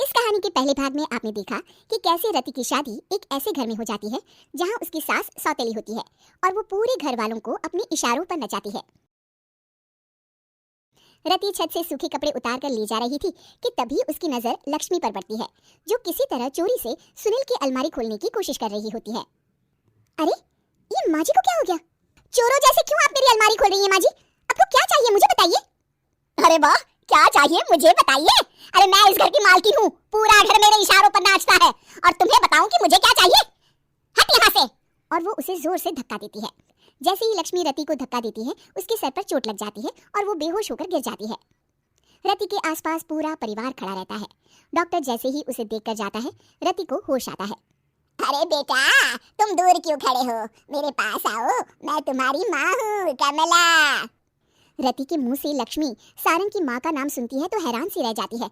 इस कहानी के पहले भाग में आपने देखा कि कैसे रति की शादी एक ऐसे घर में हो जाती है जहां उसकी सास सौतेली होती है और वो पूरे घर वालों को अपने इशारों पर नचाती है। रति छत से सूखे कपड़े उतार कर ले जा रही थी कि तभी उसकी नजर लक्ष्मी पर पड़ती है, जो किसी तरह चोरी से सुनील की अलमारी खोलने की कोशिश कर रही होती है। अरे ये माँ जी को क्या हो गया? चोरों जैसे क्यों आप मेरी अलमारी खोल रही हैं माँ जी? आपको क्या चाहिए मुझे बताइए। अरे वाह, क्या चाहिए मुझे बताइए। अरे मैं इस घर की मालकिन हूँ, पूरा घर मेरे इशारों पर नाचता है और तुम्हें बताऊं कि मुझे क्या चाहिए? हट यहाँ से। और वो उसे जोर से धक्का देती है। जैसे ही लक्ष्मी रति को धक्का देती है उसके सर पर चोट लग जाती है और वो बेहोश होकर गिर जाती है। रति के आसपास पूरा परिवार खड़ा रहता है। डॉक्टर जैसे ही उसे देखकर जाता है रति को होश आता है। अरे बेटा, तुम दूर क्यों खड़े हो? मेरे पास आओ, मैं तुम्हारी माँ हूँ, कमला। रति के मुंह से लक्ष्मी सारंग की माँ का नाम सुनती है तो हैरान सी रह जाती है।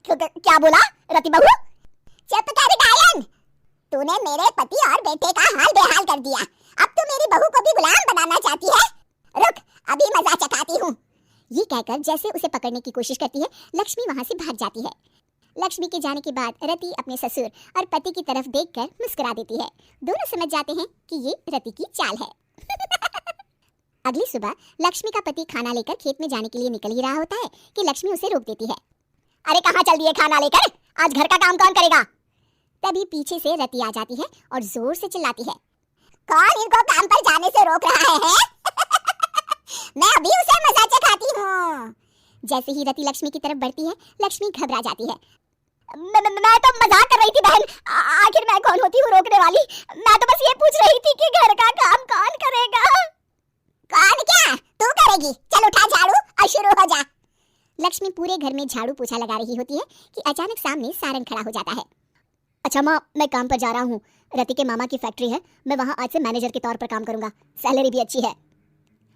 क्या बोला रति बहू? चुप कर डायन, तूने मेरे पति और बेटे का हाल बेहाल कर दिया। अब तू मेरी बहू को भी गुलाम बनाना चाहती है? रुक, अभी मजा चखाती हूँ। ये कहकर जैसे उसे पकड़ने की कोशिश करती है लक्ष्मी वहाँ से भाग जाती है। लक्ष्मी के जाने के बाद रति अपने ससुर और पति की तरफ देखकर मुस्कुरा देती है। दोनों समझ जाते हैं कि ये रति की चाल है। अगली सुबह लक्ष्मी का पति खाना लेकर खेत में जाने के लिए निकल ही रहा होता है कि लक्ष्मी उसे रोक देती है। अरे कहाँ चल दिए खाना लेकर? आज घर का काम कौन करेगा? तभी पीछे से रति आ जाती है और जोर से चिल्लाती है, कौन इनको काम पर जाने से रोक रहा है? मैं अभी उसे मजा चखाती हूँ। जैसे ही रति लक्ष्मी की तरफ बढ़ती है लक्ष्मी घबरा जाती है। मैं तो मजाक कर रही थी बहन, आखिर मैं कौन होती हूँ रोकने वाली? मैं तो बस ये पूछ रही थी कि घर का काम कौन करेगा? कौन क्या? तू करेगी? चल उठा झाड़ू और शुरू हो जा। लक्ष्मी पूरे घर में झाड़ू पोछा लगा रही होती है कि अचानक सामने सारंग खड़ा हो जाता है। अच्छा माँ, मैं काम पर जा रहा हूँ। रति के मामा की फैक्ट्री है, मैं वहाँ आज से मैनेजर के तौर पर काम करूंगा, सैलरी भी अच्छी है।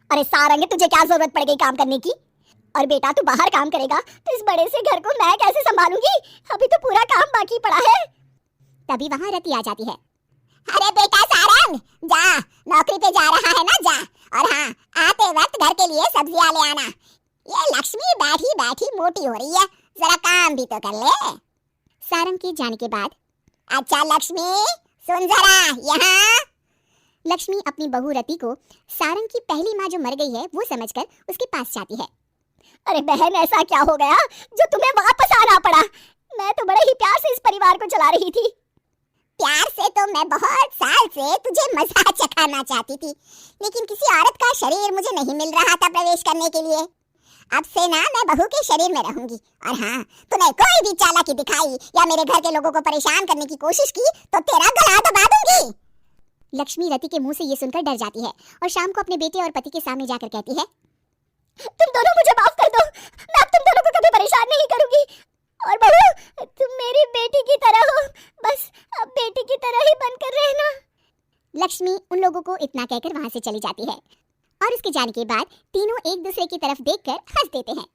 अरे सारंग, तुझे क्या जरूरत पड़ गई काम करने की? और बेटा तू बाहर काम करेगा तो इस बड़े से घर को मैं कैसे संभालूंगी? अभी तो पूरा काम बाकी पड़ा है। तभी वहाँ रति आ जाती है। अरे बेटा सारंग, जा, नौकरी पे जा रहा है ना, जा। और हाँ, आते वक्त घर के लिए सब्जियां ले आना। ये लक्ष्मी बैठी बैठी मोटी हो रही है, जरा काम भी तो कर ले। सारंग के जाने के बाद, अच्छा लक्ष्मी सुन जरा यहाँ। लक्ष्मी अपनी बहू रति को सारंग की पहली माँ जो मर गई है वो समझकर उसके पास जाती है। अरे बहन, ऐसा क्या हो गया जो तुम्हें वापस आना पड़ा? मैं तो बड़े ही प्यार से इस परिवार को चला रही थी। प्यार से तो मैं बहुत साल से तुझे मजा चखाना चाहती थी, लेकिन किसी औरत का शरीर मुझे नहीं मिल रहा था प्रवेश करने के लिए। अब से ना मैं बहू के शरीर में रहूंगी। और हाँ, तूने कोई भी चालाकी दिखाई या मेरे घर के लोगों को परेशान करने की कोशिश की तो तेरा गला दबा दूंगी। लक्ष्मी रति के मुंह से ये सुनकर डर जाती है और शाम को अपने बेटे और पति के सामने जाकर कहती है, तुम दोनों मुझे माफ कर दो, मैं अब तुम दोनों को कभी परेशान नहीं करूंगी। और बहू, तुम मेरी बेटी की तरह हो, बस अब बेटी की तरह ही बनकर रहना। लक्ष्मी उन लोगों को इतना कहकर वहां से चली जाती है और उसके जाने के बाद तीनों एक दूसरे की तरफ देखकर हंस देते हैं।